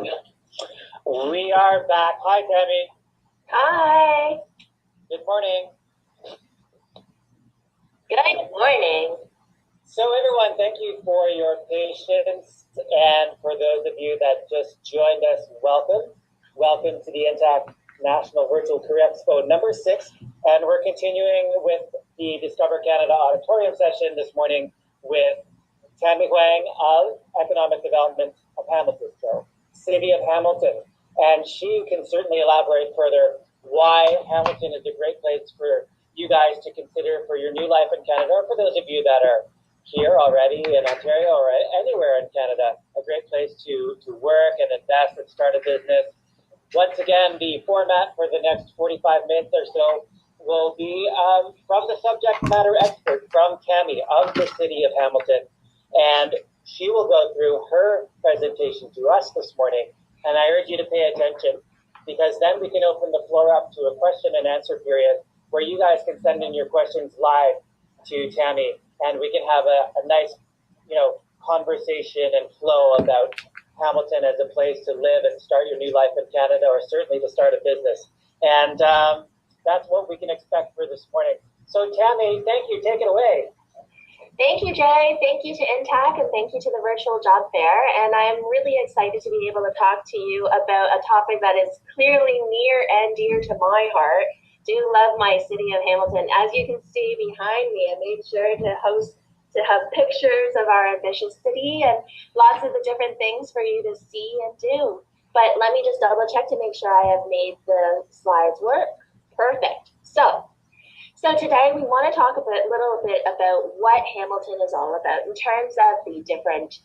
We are back. Hi, Tammy. Hi. Good morning. Good morning. So everyone, thank you for your patience. And for those of you that just joined us, welcome. Welcome to the In-TAC National Virtual Career Expo number 6. And we're continuing with the Discover Canada Auditorium session this morning with Tammy Huang of Economic Development of Hamilton, so City of Hamilton. And she can certainly elaborate further why Hamilton is a great place for you guys to consider for your new life in Canada, or for those of you that are here already in Ontario or anywhere in Canada, a great place to work and invest and start a business. Once again, the format for the next 45 minutes or so will be from the subject matter expert, from Tammy of the City of Hamilton. And she will go through her presentation to us this morning. And I urge you to pay attention, because then we can open the floor up to a question and answer period where you guys can send in your questions live to Tammy, and we can have a nice, conversation and flow about Hamilton as a place to live and start your new life in Canada, or certainly to start a business. And that's what we can expect for this morning. So Tammy, thank you. Take it away. Thank you, Jay. Thank you to In-TAC, and thank you to the virtual job fair. And I'm really excited to be able to talk to you about a topic that is clearly near and dear to my heart. Do love my City of Hamilton. As you can see behind me, I made sure to have pictures of our ambitious city and lots of the different things for you to see and do. But let me just double check to make sure I have made the slides work. Perfect. So today we want to talk a little bit about what Hamilton is all about in terms of the different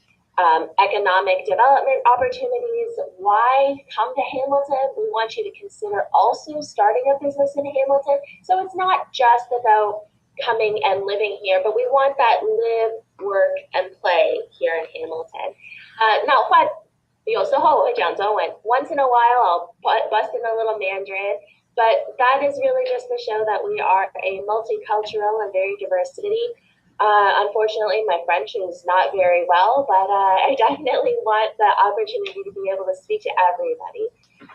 economic development opportunities. Why come to Hamilton? We want you to consider also starting a business in Hamilton. So it's not just about coming and living here, but we want that live, work, and play here in Hamilton. Now, once in a while I'll bust in a little Mandarin. But that is really just to show that we are a multicultural and very diverse city. Unfortunately, my French is not very well, but I definitely want the opportunity to be able to speak to everybody.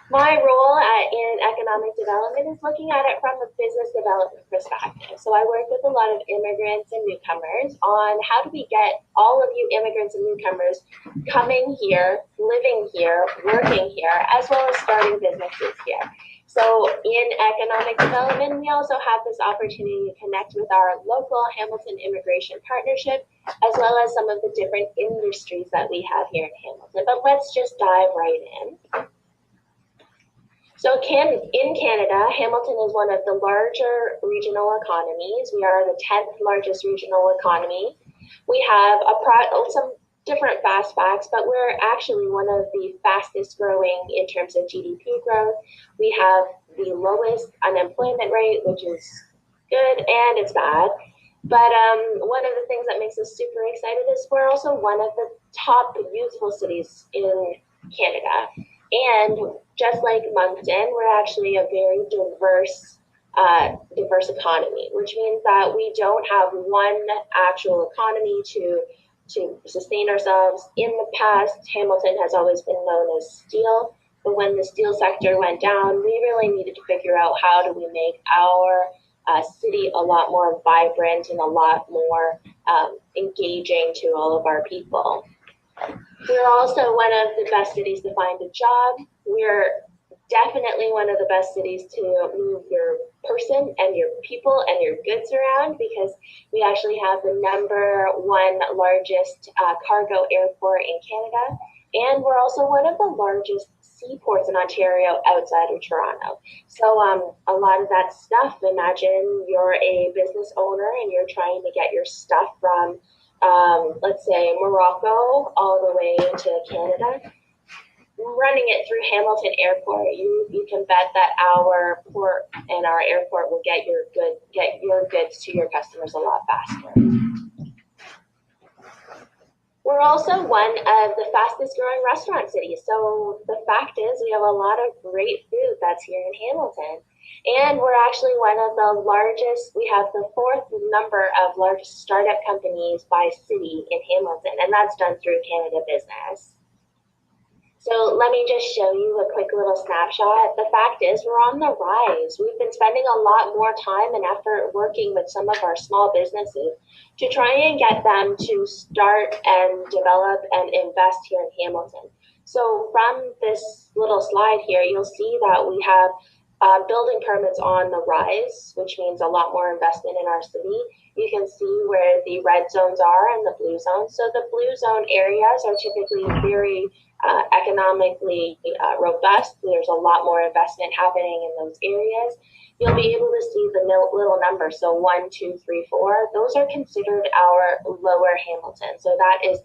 My role in economic development is looking at it from a business development perspective. So I work with a lot of immigrants and newcomers on how do we get all of you immigrants and newcomers coming here, living here, working here, as well as starting businesses here. So in economic development, we also have this opportunity to connect with our local Hamilton Immigration Partnership, as well as some of the different industries that we have here in Hamilton. But let's just dive right in. So in Canada, Hamilton is one of the larger regional economies. We are the 10th largest regional economy. We have some different fast facts, but we're actually one of the fastest growing in terms of GDP growth. We have the lowest unemployment rate, which is good and it's bad. But one of the things that makes us super excited is we're also one of the top youthful cities in Canada. And just like Moncton, we're actually a very diverse economy, which means that we don't have one actual economy to sustain ourselves. In the past, Hamilton has always been known as steel, but when the steel sector went down, we really needed to figure out how do we make our city a lot more vibrant and a lot more engaging to all of our people. We're also one of the best cities to find a job. We're definitely one of the best cities to move your person and your people and your goods around, because we actually have the #1 largest cargo airport in Canada. And we're also one of the largest seaports in Ontario outside of Toronto. So a lot of that stuff, imagine you're a business owner and you're trying to get your stuff from, let's say, Morocco all the way to Canada. Running it through Hamilton Airport, you can bet that our port and our airport will get your goods to your customers a lot faster. We're also one of the fastest growing restaurant cities. So the fact is we have a lot of great food that's here in Hamilton. And we're actually one of the largest, we have the 4th number of largest startup companies by city in Hamilton, and that's done through Canada Business. So let me just show you a quick little snapshot. The fact is we're on the rise. We've been spending a lot more time and effort working with some of our small businesses to try and get them to start and develop and invest here in Hamilton. So from this little slide here, you'll see that we have building permits on the rise, which means a lot more investment in our city. You can see where the red zones are and the blue zones. So the blue zone areas are typically very economically robust. There's a lot more investment happening in those areas. You'll be able to see the little numbers. So 1, 2, 3, 4. Those are considered our lower Hamilton. So that is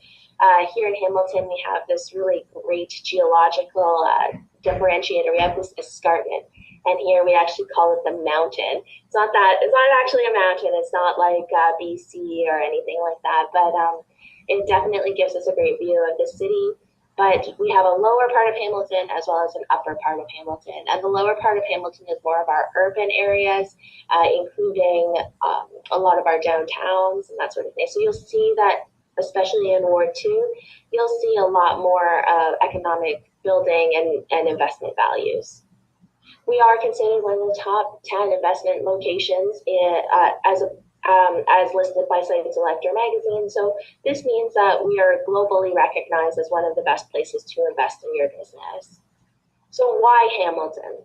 here in Hamilton, we have this really great geological differentiator. We have this escarpment. And here we actually call it the mountain. It's not actually a mountain. It's not like BC or anything like that, but it definitely gives us a great view of the city. But we have a lower part of Hamilton as well as an upper part of Hamilton. And the lower part of Hamilton is more of our urban areas, including a lot of our downtowns and that sort of thing. So you'll see that, especially in Ward 2, you'll see a lot more economic building and investment values. We are considered one of the top 10 investment locations as listed by Site Selector magazine. So this means that we are globally recognized as one of the best places to invest in your business. So why Hamilton?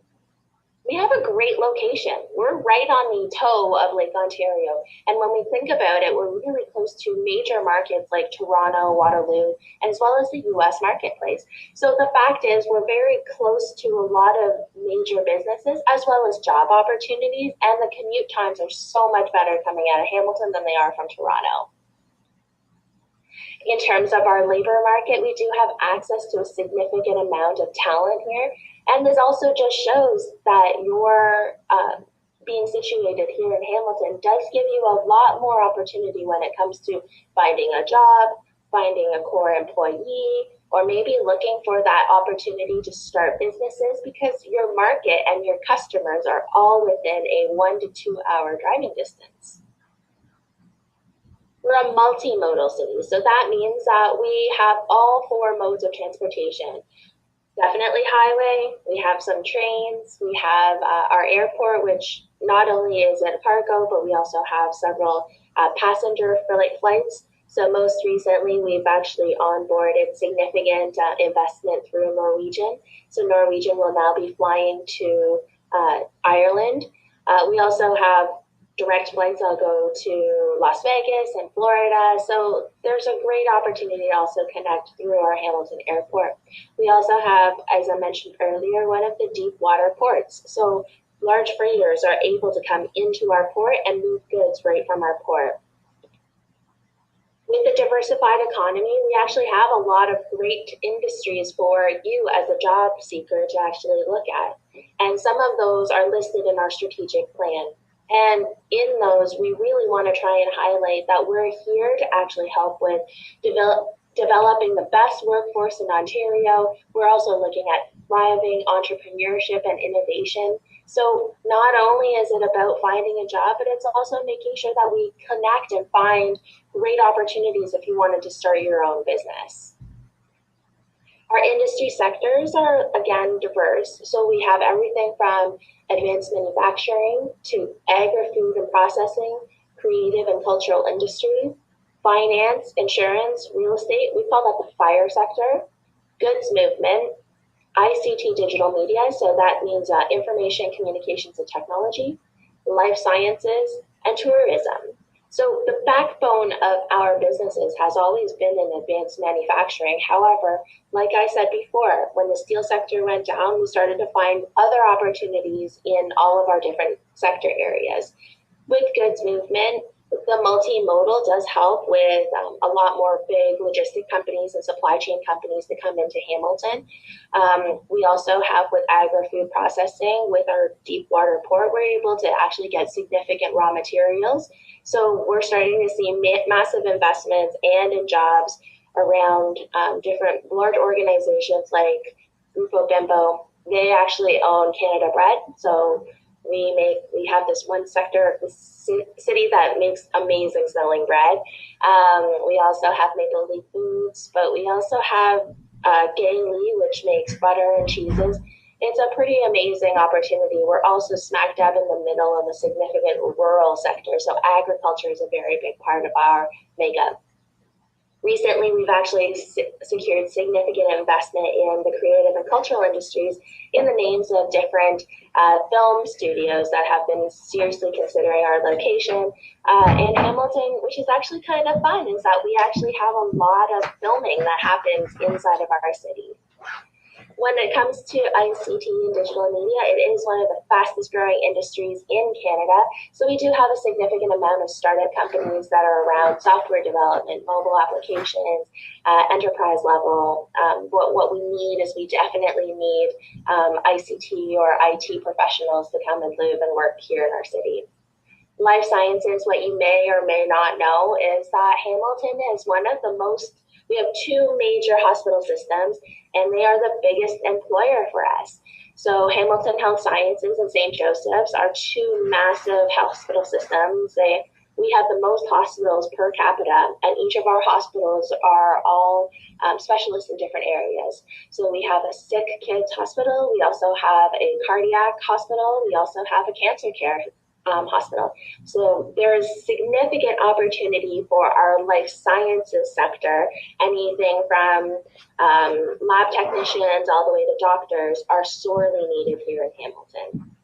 We have a great location. We're right on the toe of Lake Ontario. And when we think about it, we're really close to major markets like Toronto, Waterloo, as well as the US marketplace. So the fact is we're very close to a lot of major businesses as well as job opportunities. And the commute times are so much better coming out of Hamilton than they are from Toronto. In terms of our labor market, we do have access to a significant amount of talent here. And this also just shows that your being situated here in Hamilton does give you a lot more opportunity when it comes to finding a job, finding a core employee, or maybe looking for that opportunity to start businesses because your market and your customers are all within a 1 to 2 hour driving distance. We're a multimodal city, so that means that we have all 4 modes of transportation. Definitely highway, we have some trains, we have our airport, which not only is it cargo, but we also have several passenger flights. So most recently, we've actually onboarded significant investment through Norwegian. So Norwegian will now be flying to Ireland. We also have direct flights. I'll go to Las Vegas and Florida. So there's a great opportunity to also connect through our Hamilton airport. We also have, as I mentioned earlier, one of the deep water ports. So large freighters are able to come into our port and move goods right from our port. With the diversified economy, we actually have a lot of great industries for you as a job seeker to actually look at. And some of those are listed in our strategic plan. And in those, we really want to try and highlight that we're here to actually help with developing the best workforce in Ontario. We're also looking at thriving entrepreneurship and innovation. So not only is it about finding a job, but it's also making sure that we connect and find great opportunities if you wanted to start your own business. Our industry sectors are, again, diverse. So we have everything from advanced manufacturing to agri-food and processing, creative and cultural industries, finance, insurance, real estate. We call that the FIRE sector, goods movement, ICT digital media. So that means information, communications, and technology, life sciences, and tourism. So the backbone of our businesses has always been in advanced manufacturing. However, like I said before, when the steel sector went down, we started to find other opportunities in all of our different sector areas. With goods movement, the multimodal does help with a lot more big logistic companies and supply chain companies to come into Hamilton. We also have with agri-food processing, with our deep water port, we're able to actually get significant raw materials. So we're starting to see massive investments and in jobs around different large organizations like Grupo Bimbo. They actually own Canada Bread. So we have this one sector of the city that makes amazing smelling bread. We also have Maple Leaf Foods, but we also have Gailey, which makes butter and cheeses. It's a pretty amazing opportunity. We're also smack dab in the middle of a significant rural sector, so agriculture is a very big part of our makeup. Recently, we've actually secured significant investment in the creative and cultural industries in the names of different film studios that have been seriously considering our location in Hamilton, which is actually kind of fun, is that we actually have a lot of filming that happens inside of our city. When it comes to ICT and digital media, it is one of the fastest growing industries in Canada. So we do have a significant amount of startup companies that are around software development, mobile applications, enterprise level. What we need is we definitely need ICT or IT professionals to come and live and work here in our city. Life sciences, what you may or may not know is that Hamilton is one of the most, we have two major hospital systems, and they are the biggest employer for us. So Hamilton Health Sciences and St. Joseph's are two massive hospital systems. We have the most hospitals per capita, and each of our hospitals are all specialists in different areas. So we have a sick kids hospital, we also have a cardiac hospital, we also have a cancer care hospital. So there is significant opportunity for our life sciences sector. Anything from lab technicians all the way to doctors are sorely needed here in Hamilton.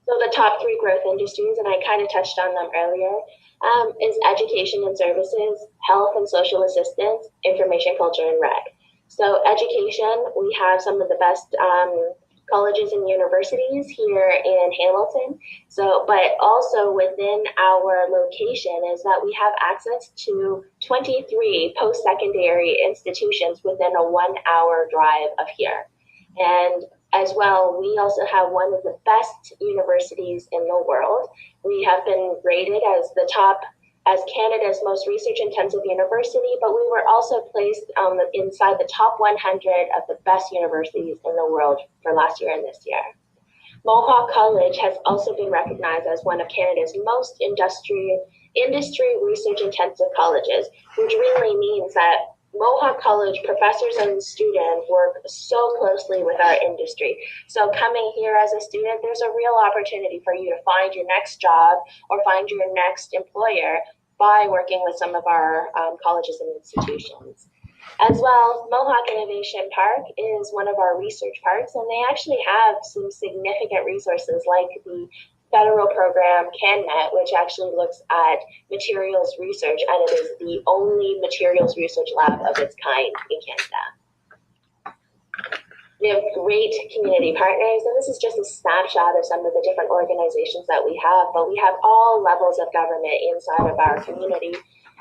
So the top three growth industries, and I kind of touched on them earlier, is education and services, health and social assistance, information, culture, and rec. So education, we have some of the best colleges and universities here in Hamilton. So, but also within our location is that we have access to 23 post-secondary institutions within a 1 hour drive of here. And as well, we also have one of the best universities in the world. We have been rated as the top, as Canada's most research-intensive university, but we were also placed inside the top 100 of the best universities in the world for last year and this year. Mohawk College has also been recognized as one of Canada's most industry research-intensive colleges, which really means that Mohawk College professors and students work so closely with our industry. So coming here as a student, there's a real opportunity for you to find your next job or find your next employer by working with some of our colleges and institutions. As well, Mohawk Innovation Park is one of our research parks, and they actually have some significant resources like the federal program CanMet, which actually looks at materials research, and it is the only materials research lab of its kind in Canada. We have great community partners, and this is just a snapshot of some of the different organizations that we have, but we have all levels of government inside of our community.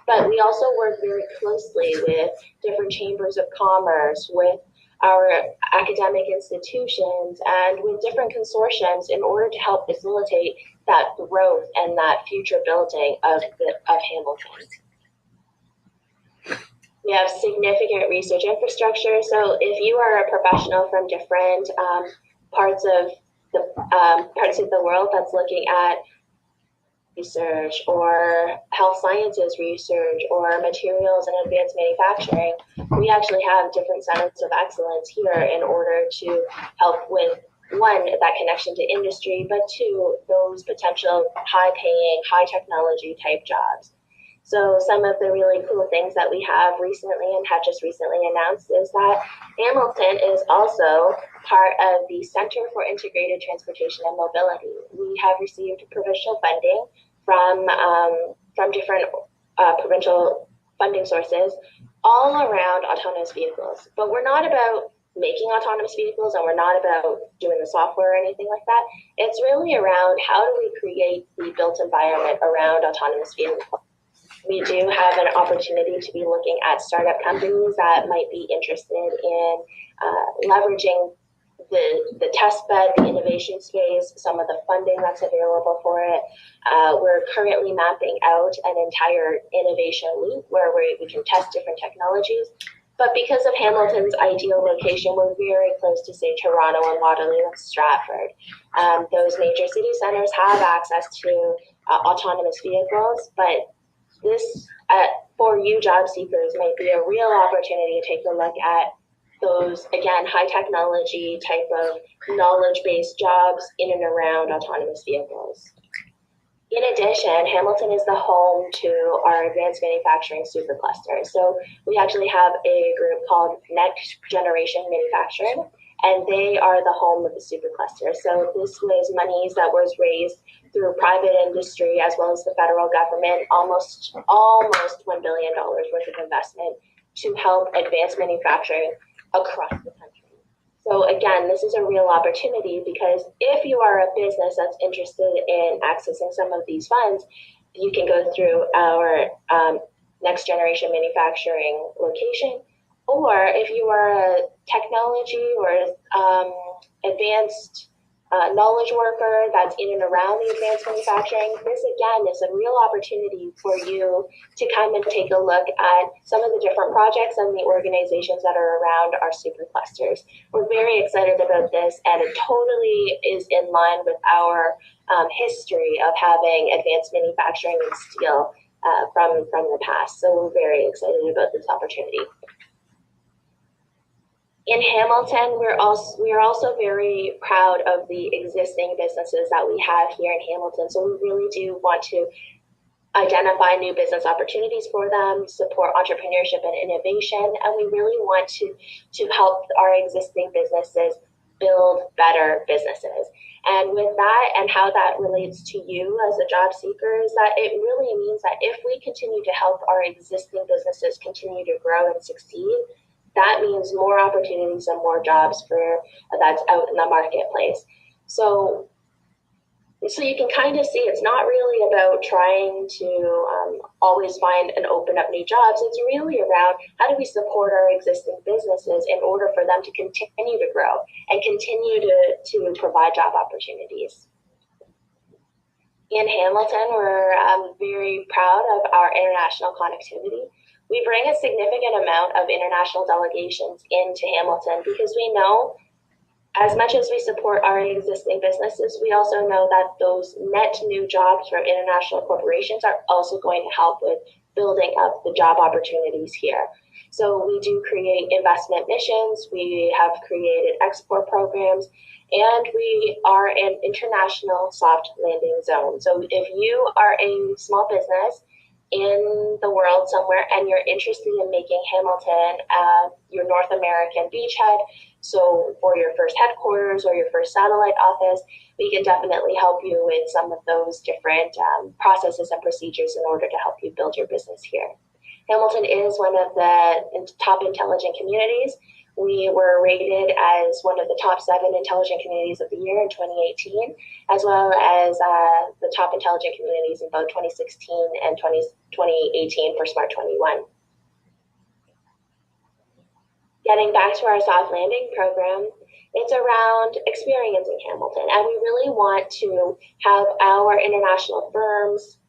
But we also work very closely with different chambers of commerce, with our academic institutions, and with different consortiums in order to help facilitate that growth and that future building of Hamilton. We have significant research infrastructure. So if you are a professional from different parts of the world that's looking at research or health sciences research or materials and advanced manufacturing, we actually have different centers of excellence here in order to help with, one, that connection to industry, but two, those potential high-paying, high-technology type jobs. So some of the really cool things that we have recently and have just recently announced is that Hamilton is also part of the Center for Integrated Transportation and Mobility. We have received provincial funding from different provincial funding sources all around autonomous vehicles. But we're not about making autonomous vehicles, and we're not about doing the software or anything like that. It's really around how do we create the built environment around autonomous vehicles. We do have an opportunity to be looking at startup companies that might be interested in leveraging the test bed, the innovation space, some of the funding that's available for it. We're currently mapping out an entire innovation loop where we can test different technologies. But because of Hamilton's ideal location, we're very close to, say, Toronto and Waterloo and Stratford. Those major city centers have access to autonomous vehicles, but this for you job seekers might be a real opportunity to take a look at those, again, high technology type of knowledge-based jobs in and around autonomous vehicles. In addition, Hamilton is the home to our advanced manufacturing supercluster. So we actually have a group called Next Generation Manufacturing, and they are the home of the supercluster. So this was monies that was raised through private industry as well as the federal government, almost $1 billion worth of investment to help advance manufacturing across the country. So again, this is a real opportunity because if you are a business that's interested in accessing some of these funds, you can go through our Next Generation Manufacturing location. Or if you are a technology or advanced knowledge worker that's in and around the advanced manufacturing, this again is a real opportunity for you to come and take a look at some of the different projects and the organizations that are around our superclusters. We're very excited about this, and it totally is in line with our history of having advanced manufacturing and steel from the past. So we're very excited about this opportunity. In Hamilton, we are also very proud of the existing businesses that we have here in Hamilton. So we really do want to identify new business opportunities for them, support entrepreneurship and innovation, and we really want to help our existing businesses build better businesses. And with that and how that relates to you as a job seeker is that it really means that if we continue to help our existing businesses continue to grow and succeed, that means more opportunities and more jobs that's out in the marketplace. So you can kind of see it's not really about trying to always find and open up new jobs. It's really around how do we support our existing businesses in order for them to continue to grow and continue to provide job opportunities. In Hamilton, we're very proud of our international connectivity. We bring a significant amount of international delegations into Hamilton because we know as much as we support our existing businesses, we also know that those net new jobs from international corporations are also going to help with building up the job opportunities here. So we do create investment missions, we have created export programs, and we are an international soft landing zone. So if you are a small business in the world somewhere and you're interested in making Hamilton your North American beachhead, so for your first headquarters or your first satellite office, we can definitely help you with some of those different processes and procedures in order to help you build your business here. Hamilton is one of the top intelligent communities. We were rated as one of the top 7 intelligent communities of the year in 2018, as well as the top intelligent communities in both 2016 and 2018 for Smart 21. Getting back to our soft landing program, it's around experiencing Hamilton, and we really want to have our international firms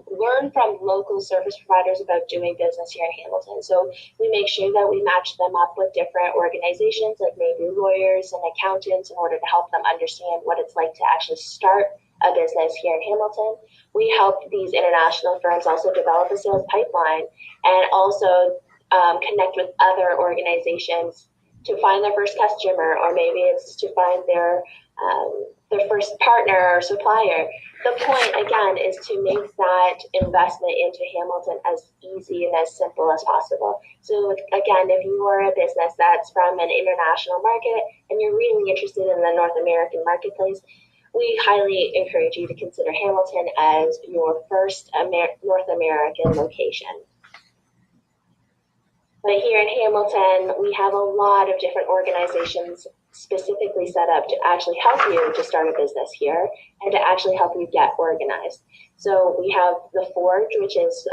learn from local service providers about doing business here in Hamilton. So we make sure that we match them up with different organizations like maybe lawyers and accountants in order to help them understand what it's like to actually start a business here in Hamilton. We help these international firms also develop a sales pipeline and also connect with other organizations to find their first customer, or maybe it's to find their first partner or supplier. The point, again, is to make that investment into Hamilton as easy and as simple as possible. So again, if you are a business that's from an international market and you're really interested in the North American marketplace, we highly encourage you to consider Hamilton as your first North American location. But here in Hamilton, we have a lot of different organizations specifically set up to actually help you to start a business here and to actually help you get organized. So we have the Forge, which is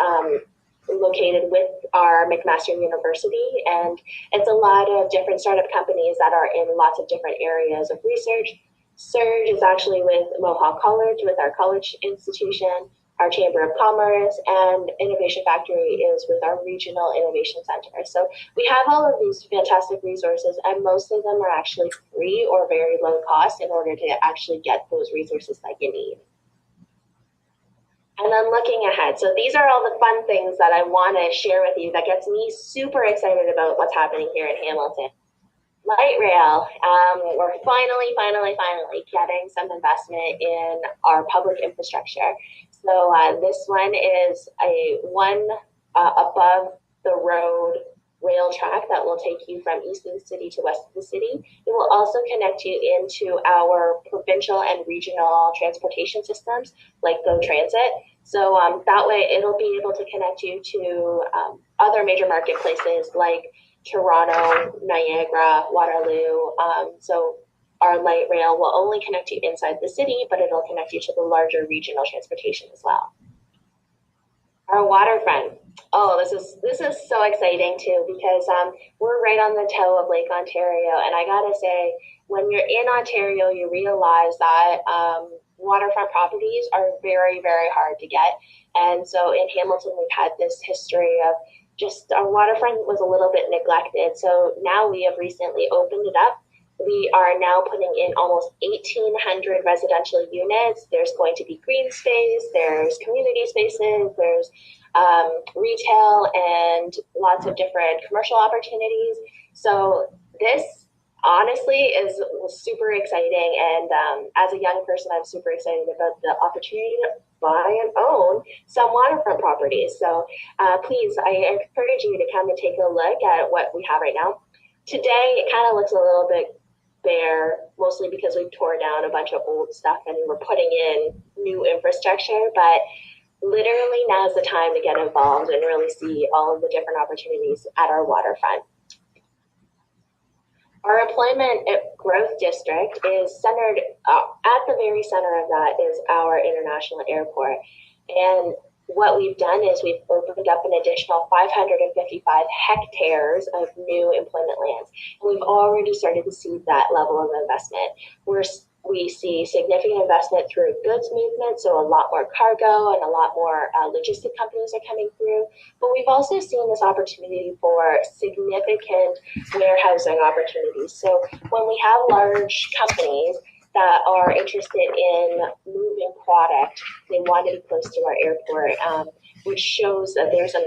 located with our McMaster University, and it's a lot of different startup companies that are in lots of different areas of research. Surge is actually with Mohawk College, with our college institution, our Chamber of Commerce, and Innovation Factory is with our Regional Innovation Center. So we have all of these fantastic resources, and most of them are actually free or very low cost in order to actually get those resources that you need. And then looking ahead. So these are all the fun things that I want to share with you that gets me super excited about what's happening here in Hamilton. Light rail. We're finally getting some investment in our public infrastructure. So this one is a above the road rail track that will take you from east of the city to west of the city. It will also connect you into our provincial and regional transportation systems like Go Transit. So that way it'll be able to connect you to other major marketplaces like Toronto, Niagara, Waterloo. So our light rail will only connect you inside the city, but it'll connect you to the larger regional transportation as well. Our waterfront. Oh, this is so exciting too, because we're right on the toe of Lake Ontario, and I gotta say, when you're in Ontario, you realize that waterfront properties are very, very hard to get. And so in Hamilton, we've had this history of just our waterfront was a little bit neglected. So now we have recently opened it up. We are now putting in almost 1,800 residential units. There's going to be green space, there's community spaces, there's retail, and lots of different commercial opportunities. So this honestly is super exciting. And as a young person, I'm super excited about the opportunity to buy and own some waterfront properties. So please, I encourage you to come and take a look at what we have right now. Today, it kind of looks a little bit bare, mostly because we've tore down a bunch of old stuff and we're putting in new infrastructure, but literally now's the time to get involved and really see all of the different opportunities at our waterfront. Our employment growth district is centered at the very center of that is our international airport. And what we've done is we've opened up an additional 555 hectares of new employment lands. And we've already started to see that level of investment. We see significant investment through goods movement, so a lot more cargo and a lot more logistic companies are coming through. But we've also seen this opportunity for significant warehousing opportunities. So when we have large companies that are interested in moving product, they want to be close to our airport, which shows that there's a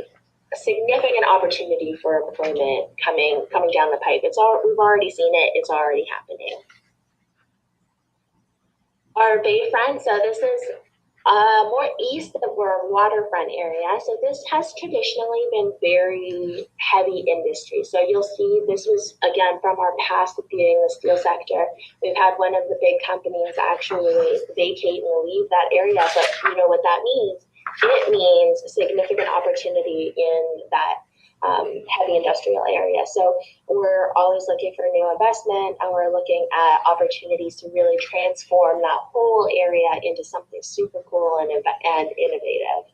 significant opportunity for employment coming down the pipe. We've already seen it. It's already happening. Our bayfront, so this is more east of our waterfront area. So this has traditionally been very heavy industry. So you'll see this was, again, from our past being the steel sector. We've had one of the big companies actually vacate and leave that area. But you know what that means? It means significant opportunity in that heavy industrial area. So we're always looking for new investment, and we're looking at opportunities to really transform that whole area into something super cool and innovative.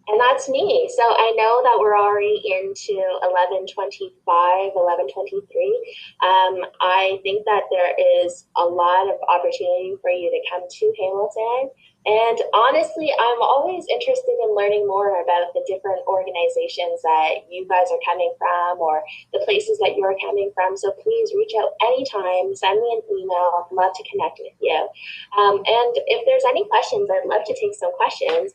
And that's me. So I know that we're already into 11:25, 11:23. I think that there is a lot of opportunity for you to come to Hamilton. And honestly, I'm always interested in learning more about the different organizations that you guys are coming from or the places that you're coming from. So please reach out anytime, send me an email. I'd love to connect with you. And if there's any questions, I'd love to take some questions.